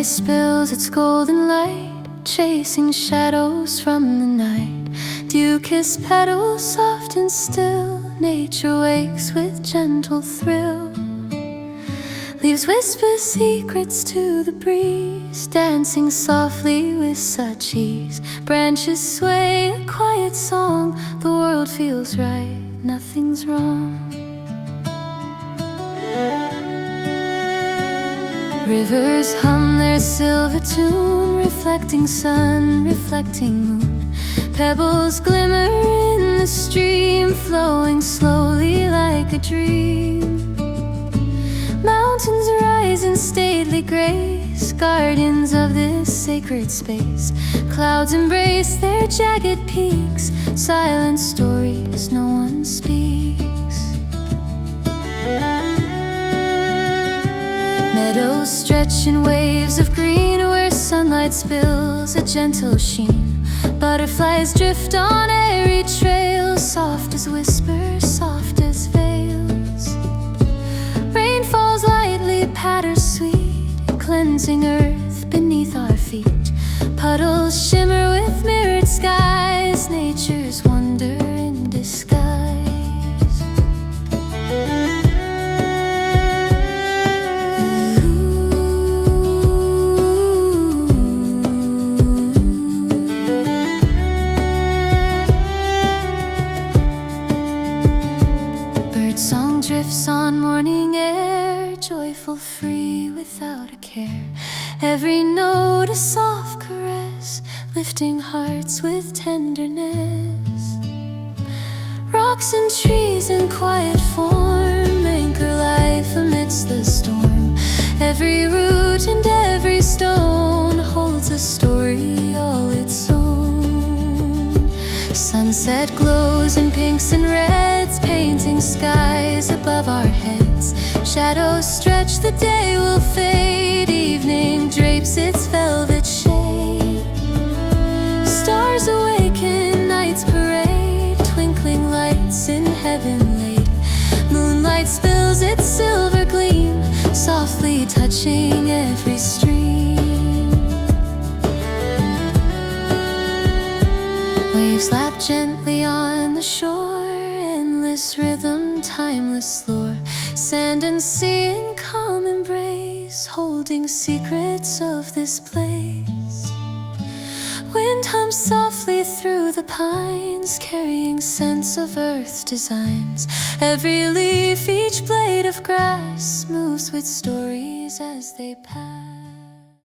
sunrise spills its golden light, chasing shadows from the night. Dew-kissed petals, soft and still, nature wakes with gentle thrill. Leaves whisper secrets to the breeze, dancing softly with such ease. Branches sway a quiet song, the world feels right, nothing's wrong. Rivers hum their silver tune, reflecting sun, reflecting moon. Pebbles glimmer in the stream, flowing slowly like a dream. Mountains rise in stately grace, guardians of this sacred space. Clouds embrace their jagged peaks, silent stories no one speaks. Meadows stretch in waves of green, where sunlight spills a gentle sheen. Butterflies drift on airy trails, soft as whispers, soft as veils. Rain falls lightly, patters sweet, cleansing earth beneath our feet. Puddles shimmer with mirrored skies, nature's wonder in disguise. Birdsong drifts on morning air, joyful, free, without a care. Every note a soft caress, lifting hearts with tenderness. Rocks and trees in quiet form anchor life amidst the storm. Every root and every stone holds a story all its own. Sunset glows in pinks and reds, painting skies above our heads. Shadows stretch, the day will fade, evening drapes its velvet shade. Stars awaken, night's parade, twinkling lights in heaven laid. Moonlight spills its silver gleam, softly touching every stream. Waves lap gently on the shore, endless rhythm, timeless lore. Sand and sea in calm embrace, holding secrets of this place. Wind hums softly through the pines, carrying scents of earth's designs. Every leaf, each blade of grass moves with stories as they pass.